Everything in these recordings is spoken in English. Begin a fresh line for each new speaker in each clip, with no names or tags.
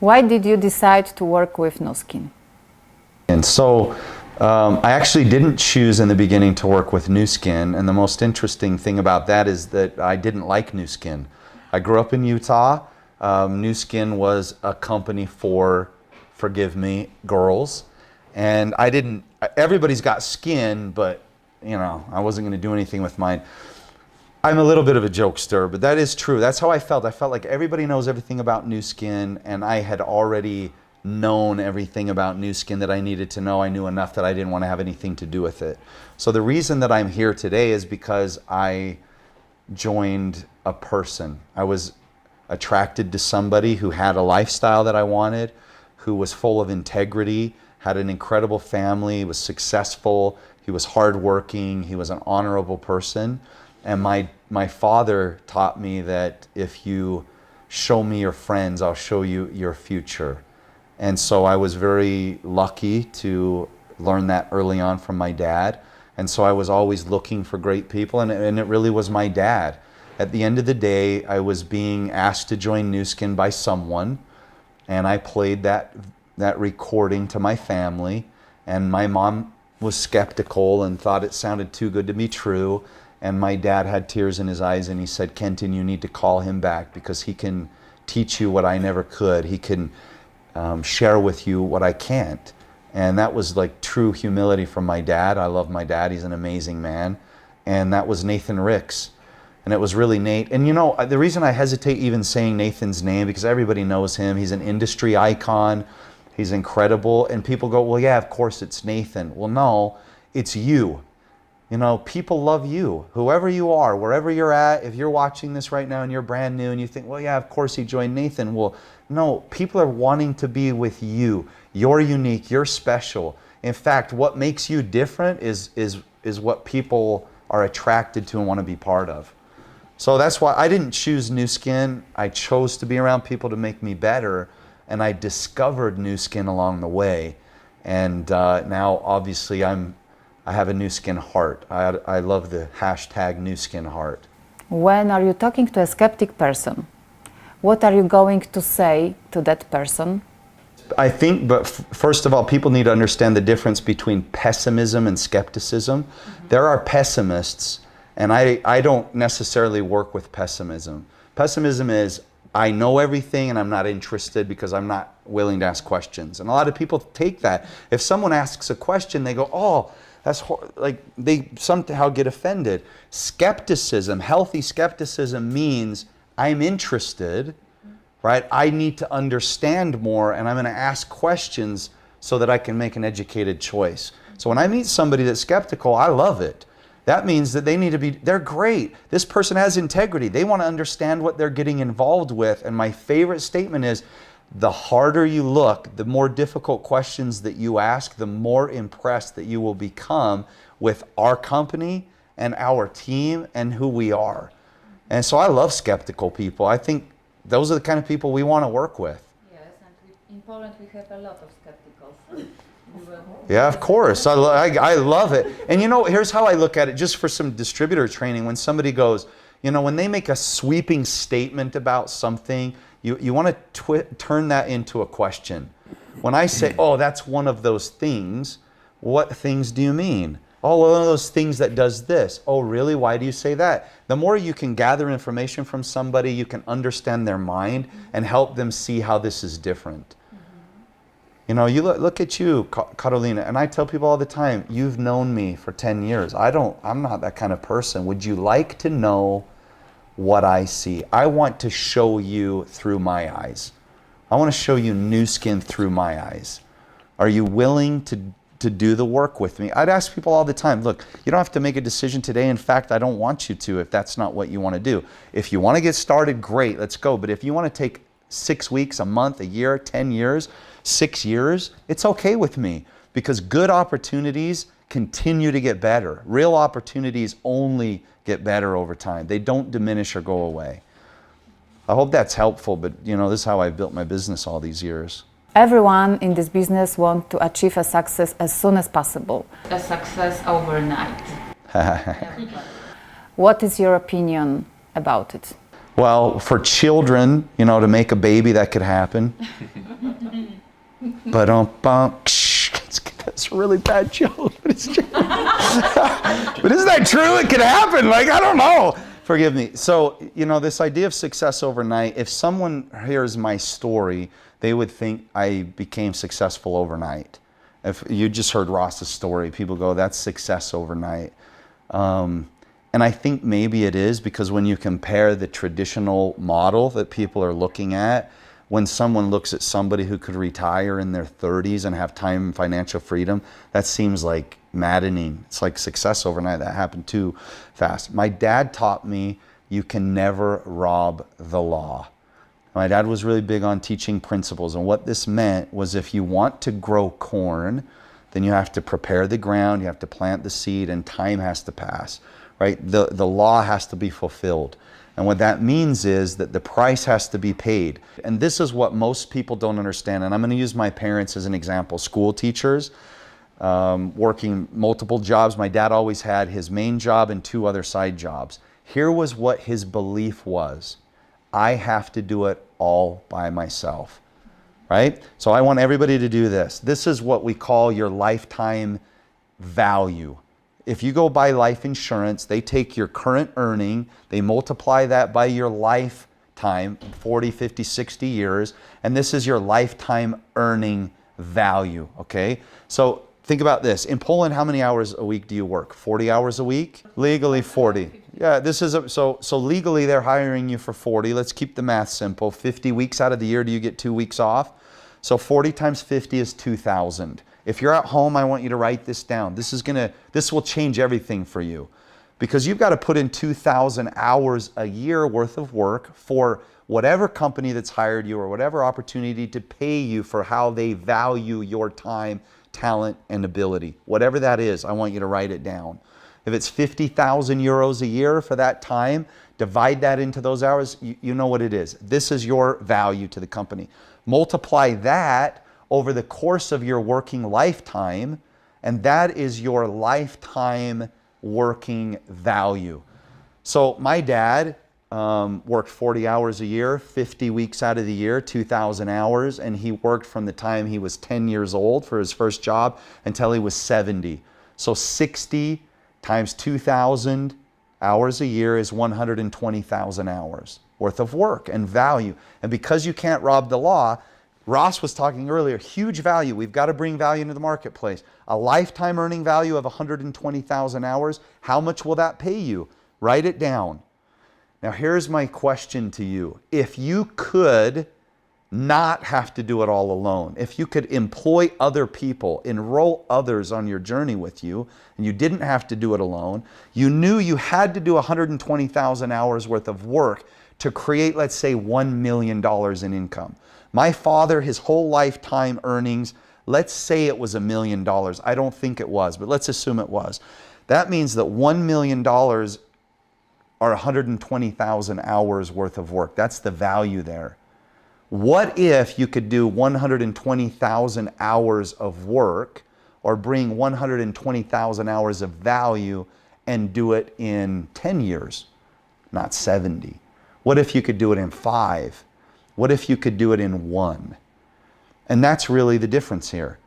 Why did you decide to work with Nu Skin?
And so I actually didn't choose in the beginning to work with Nu Skin, and the most interesting thing about that is that I didn't like Nu Skin. I grew up in Utah. Nu Skin was a company for, forgive me, girls, and everybody's got skin, but you know, I wasn't going to do anything with mine. I'm a little bit of a jokester, but that is true. That's how I felt. I felt like everybody knows everything about Nu Skin, and I had already known everything about Nu Skin that I needed to know. I knew enough that I didn't want to have anything to do with it. So the reason that I'm here today is because I joined a person. I was attracted to somebody who had a lifestyle that I wanted, who was full of integrity, had an incredible family, was successful, he was hardworking, he was an honorable person. And my father taught me that if you show me your friends, I'll show you your future. And so I was very lucky to learn that early on from my dad. And so I was always looking for great people, and it really was my dad. At the end of the day, I was being asked to join Nu Skin by someone, and I played that recording to my family, and my mom was skeptical and thought it sounded too good to be true. And my dad had tears in his eyes, and he said, "Kenton, you need to call him back because he can teach you what I never could. He can share with you what I can't." And that was like true humility from my dad. I love my dad. He's an amazing man. And that was Nathan Ricks. And it was really Nate. And you know, the reason I hesitate even saying Nathan's name, because everybody knows him. He's an industry icon. He's incredible. And people go, "Well, yeah, of course it's Nathan." Well, no, it's you. You know, people love you, whoever you are, wherever you're at. If you're watching this right now and you're brand new and you think, "Well, yeah, of course he joined Nathan." Well, no, people are wanting to be with you. You're unique, you're special. In fact, what makes you different is what people are attracted to and want to be part of. So that's why I didn't choose Nu Skin. I chose to be around people to make me better, and I discovered Nu Skin along the way. And now, obviously, I have a Nu Skin heart. I love the hashtag Nu Skin heart.
When are you talking to a skeptic person? What are you going to say to that person?
I think, but first of all, people need to understand the difference between pessimism and skepticism. Mm-hmm. There are pessimists, and I don't necessarily work with pessimism. Pessimism is, I know everything and I'm not interested because I'm not willing to ask questions. And a lot of people take that. If someone asks a question, they go, "Oh, like they somehow get offended." Skepticism, healthy skepticism means I'm interested, right? I need to understand more, and I'm going to ask questions so that I can make an educated choice. So when I meet somebody that's skeptical, I love it. That means that they're great. This person has integrity. They want to understand what they're getting involved with. And my favorite statement is, the harder you look, the more difficult questions that you ask, the more impressed that you will become with our company and our team and who we are. And so I love skeptical people. I think those are the kind of people we want to work with.
Yes, and in Poland we have a lot of skepticals.
Yeah, of course. I love it. And you know, here's how I look at it, just for some distributor training. When somebody goes, you know, when they make a sweeping statement about something, you want to turn that into a question. When I say, "Oh, that's one of those things," what things do you mean? "Oh, one of those things that does this." "Oh, really? Why do you say that?" The more you can gather information from somebody, you can understand their mind and help them see how this is different. You know, you look at you, Carolina, and I tell people all the time, "You've known me for 10 years. I'm not that kind of person. Would you like to know what I see? I want to show you through my eyes. I want to show you Nu Skin through my eyes. Are you willing to do the work with me?" I'd ask people all the time, "Look, you don't have to make a decision today. In fact, I don't want you to if that's not what you want to do. If you want to get started, great, let's go. But if you want to take 6 weeks, a month, a year, 10 years, 6 years, it's okay with me, because good opportunities continue to get better. Real opportunities only get better over time. They don't diminish or go away." I hope that's helpful, but you know, this is how I've built my business all these years.
Everyone in this business wants to achieve a success as soon as possible.
A success overnight.
What is your opinion about it?
Well, for children, you know, to make a baby, that could happen. But that's a really bad joke, but it's true. But isn't that true? It could happen. Like, I don't know. Forgive me. So, this idea of success overnight, if someone hears my story, they would think I became successful overnight. If you just heard Ross's story, people go, that's success overnight. And I think maybe it is, because when you compare the traditional model that people are looking at, when someone looks at somebody who could retire in their 30s and have time and financial freedom, that seems like maddening. It's like success overnight. That happened too fast. My dad taught me you can never rob the law. My dad was really big on teaching principles, and what this meant was if you want to grow corn, then you have to prepare the ground, you have to plant the seed, and time has to pass, right? The law has to be fulfilled. And what that means is that the price has to be paid. And this is what most people don't understand. And I'm going to use my parents as an example. School teachers, working multiple jobs. My dad always had his main job and 2 other side jobs. Here was what his belief was. I have to do it all by myself, right? So I want everybody to do this. This is what we call your lifetime value. If you go buy life insurance, they take your current earning, they multiply that by your lifetime, 40, 50, 60 years, and this is your lifetime earning value, okay? So think about this. In Poland, how many hours a week do you work? 40 hours a week? Legally 40. Yeah, this is so legally they're hiring you for 40. Let's keep the math simple. 50 weeks out of the year, do you get 2 weeks off? So 40 times 50 is 2,000. If you're at home, I want you to write this down. This will change everything for you, because you've got to put in 2,000 hours a year worth of work for whatever company that's hired you or whatever opportunity to pay you for how they value your time, talent, and ability. Whatever that is, I want you to write it down. If it's 50,000 euros a year for that time, divide that into those hours, you know what it is. This is your value to the company. Multiply that over the course of your working lifetime, and that is your lifetime working value. So my dad worked 40 hours a year, 50 weeks out of the year, 2,000 hours, and he worked from the time he was 10 years old for his first job until he was 70. So 60 times 2,000 hours a year is 120,000 hours worth of work and value. And because you can't rob the law, Ross was talking earlier, huge value. We've got to bring value into the marketplace. A lifetime earning value of 120,000 hours. How much will that pay you? Write it down. Now here's my question to you. If you could not have to do it all alone, if you could employ other people, enroll others on your journey with you, and you didn't have to do it alone, you knew you had to do 120,000 hours worth of work to create, let's say, $1 million in income. My father, his whole lifetime earnings, let's say it was $1 million. I don't think it was, but let's assume it was. That means that $1 million are 120,000 hours worth of work. That's the value there. What if you could do 120,000 hours of work, or bring 120,000 hours of value and do it in 10 years, not 70? What if you could do it in 5? What if you could do it in 1? And that's really the difference here.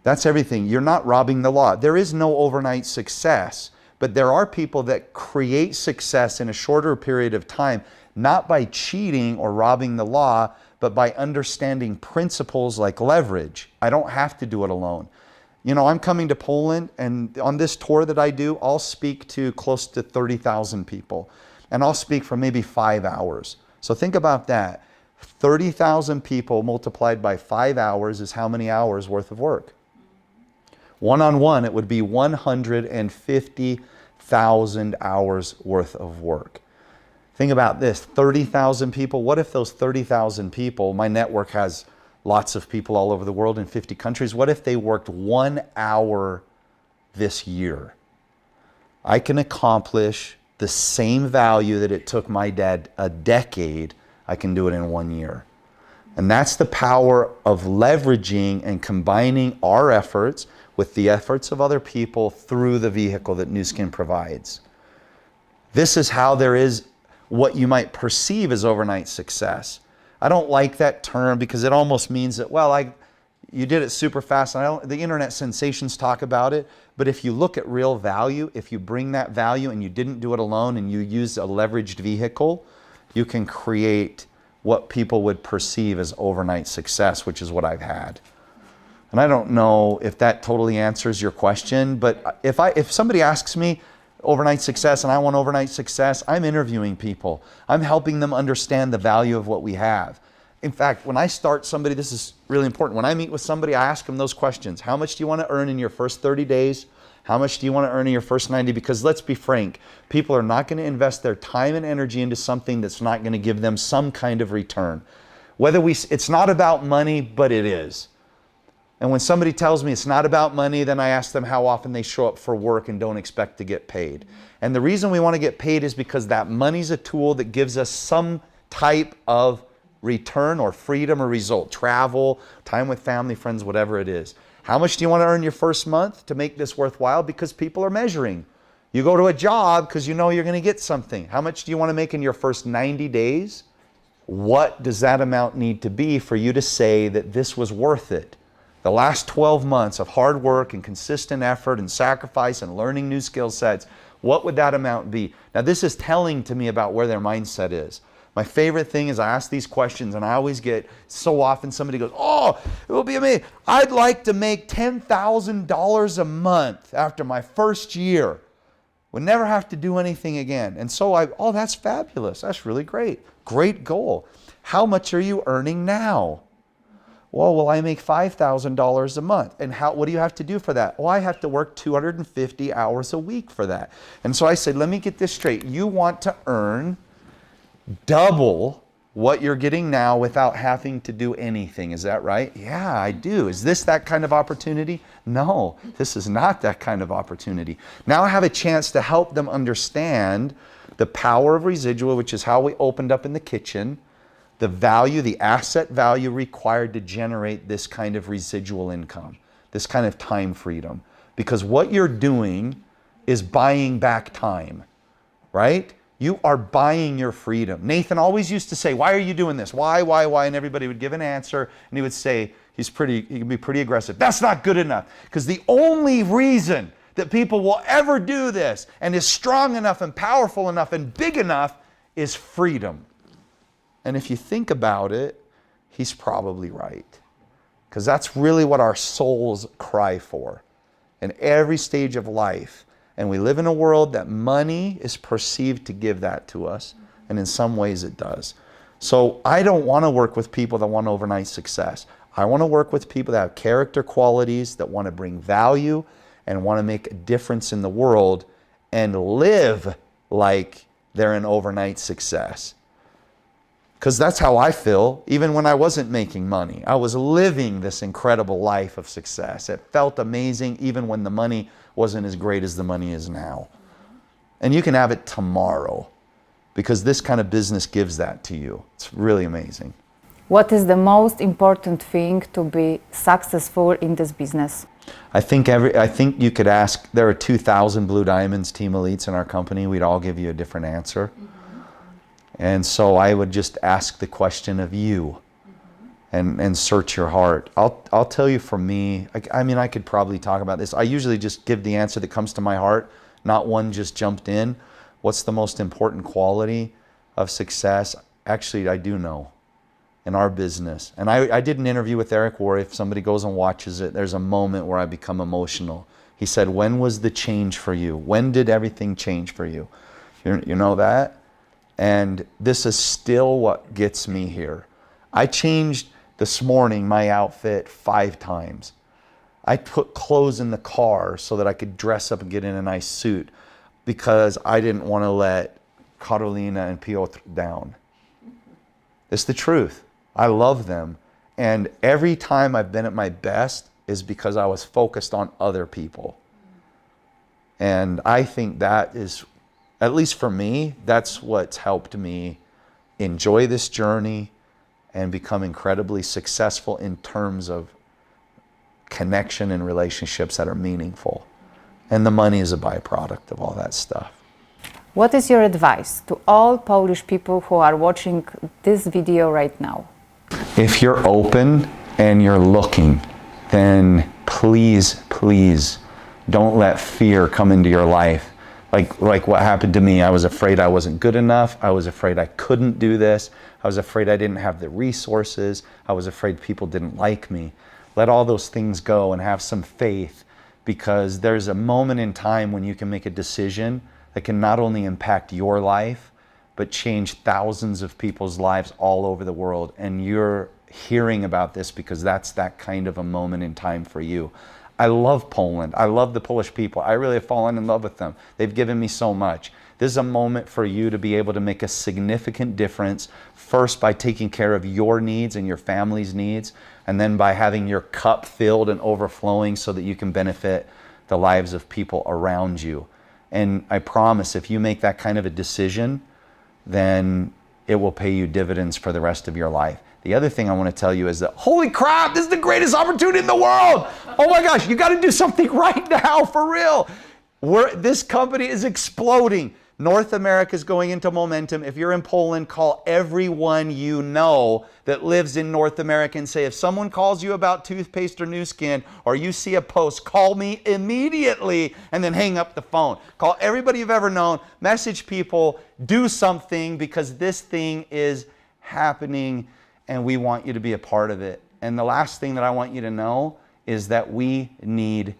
That's everything. You're not robbing the law. There is no overnight success, but there are people that create success in a shorter period of time, not by cheating or robbing the law, but by understanding principles like leverage. I don't have to do it alone. You know, I'm coming to Poland, and on this tour that I do, I'll speak to close to 30,000 people, and I'll speak for maybe 5 hours. So think about that. 30,000 people multiplied by 5 hours is how many hours worth of work? One-on-one, it would be 150,000 hours worth of work. Think about this, 30,000 people. What if those 30,000 people, my network has lots of people all over the world in 50 countries, what if they worked 1 hour this year? I can accomplish the same value that it took my dad a decade. I can do it in 1 year. And that's the power of leveraging and combining our efforts with the efforts of other people through the vehicle that Nu Skin provides. This is how there is what you might perceive as overnight success. I don't like that term because it almost means that, well, you did it super fast. And the internet sensations talk about it, but if you look at real value, if you bring that value and you didn't do it alone and you use a leveraged vehicle, you can create what people would perceive as overnight success, which is what I've had. And I don't know if that totally answers your question, but if somebody asks me overnight success and I want overnight success, I'm interviewing people. I'm helping them understand the value of what we have. In fact, when I start somebody, this is really important. When I meet with somebody, I ask them those questions. How much do you want to earn in your first 30 days? How much do you want to earn in your first 90? Because let's be frank, people are not going to invest their time and energy into something that's not going to give them some kind of return. It's not about money, but it is. And when somebody tells me it's not about money, then I ask them how often they show up for work and don't expect to get paid. And the reason we want to get paid is because that money's a tool that gives us some type of return or freedom or result. Travel, time with family, friends, whatever it is. How much do you want to earn your first month to make this worthwhile? Because people are measuring. You go to a job because you know you're going to get something. How much do you want to make in your first 90 days? What does that amount need to be for you to say that this was worth it? The last 12 months of hard work and consistent effort and sacrifice and learning new skill sets, what would that amount be? Now, this is telling to me about where their mindset is. My favorite thing is I ask these questions and I always get, so often somebody goes, oh, it will be amazing. I'd like to make $10,000 a month after my first year. Would never have to do anything again. And so oh, that's fabulous. That's really great. Great goal. How much are you earning now? Well, I make $5,000 a month. And what do you have to do for that? Well, I have to work 250 hours a week for that. And so I said, let me get this straight. You want to earn double what you're getting now without having to do anything. Is that right? Yeah, I do. Is this that kind of opportunity? No, this is not that kind of opportunity. Now I have a chance to help them understand the power of residual, which is how we opened up in the kitchen, the value, the asset value required to generate this kind of residual income, this kind of time freedom. Because what you're doing is buying back time, right? You are buying your freedom. Nathan always used to say, why are you doing this? Why? And everybody would give an answer and he would say, he can be pretty aggressive. That's not good enough. Because the only reason that people will ever do this and is strong enough and powerful enough and big enough is freedom. And if you think about it, he's probably right. Because that's really what our souls cry for in every stage of life. And we live in a world that money is perceived to give that to us. And in some ways it does. So I don't want to work with people that want overnight success. I want to work with people that have character qualities, that want to bring value and want to make a difference in the world and live like they're an overnight success. Because that's how I feel, even when I wasn't making money. I was living this incredible life of success. It felt amazing even when the money wasn't as great as the money is now. And you can have it tomorrow because this kind of business gives that to you. It's really amazing.
What is the most important thing to be successful in this business?
I think you could ask, there are 2,000 Blue Diamonds Team Elites in our company. We'd all give you a different answer. And so I would just ask the question of you and search your heart. I'll tell you, for me, I mean, I could probably talk about this. I usually just give the answer that comes to my heart, not one just jumped in. What's the most important quality of success? Actually, I do know in our business. And I did an interview with Eric Worre. If somebody goes and watches it, there's a moment where I become emotional. He said, when was the change for you? When did everything change for you? You know that? And this is still what gets me here. I changed this morning my outfit 5 times. I put clothes in the car so that I could dress up and get in a nice suit because I didn't want to let Carolina and Piotr down. It's the truth. I love them. And every time I've been at my best is because I was focused on other people. And I think that is, at least for me, that's what's helped me enjoy this journey and become incredibly successful in terms of connection and relationships that are meaningful. And the money is a byproduct of all that stuff.
What is your advice to all Polish people who are watching this video right now?
If you're open and you're looking, then please, please don't let fear come into your life. Like what happened to me. I was afraid I wasn't good enough. I was afraid I couldn't do this. I was afraid I didn't have the resources. I was afraid people didn't like me. Let all those things go and have some faith, because there's a moment in time when you can make a decision that can not only impact your life, but change thousands of people's lives all over the world. And you're hearing about this because that's that kind of a moment in time for you. I love Poland. I love the Polish people. I really have fallen in love with them. They've given me so much. This is a moment for you to be able to make a significant difference, first by taking care of your needs and your family's needs, and then by having your cup filled and overflowing so that you can benefit the lives of people around you. And I promise, if you make that kind of a decision, then it will pay you dividends for the rest of your life. The other thing I want to tell you is that, holy crap, this is the greatest opportunity in the world. Oh my gosh, you got to do something right now, for real. This company is exploding. North America is going into momentum. If you're in Poland, call everyone you know that lives in North America and say, if someone calls you about toothpaste or new skin, or you see a post, call me immediately, and then hang up the phone. Call everybody you've ever known, message people, do something, because this thing is happening and we want you to be a part of it. And the last thing that I want you to know is that we need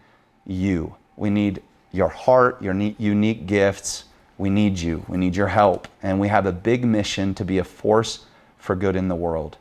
you. We need your heart, your unique gifts. We need you. We need your help. And we have a big mission to be a force for good in the world.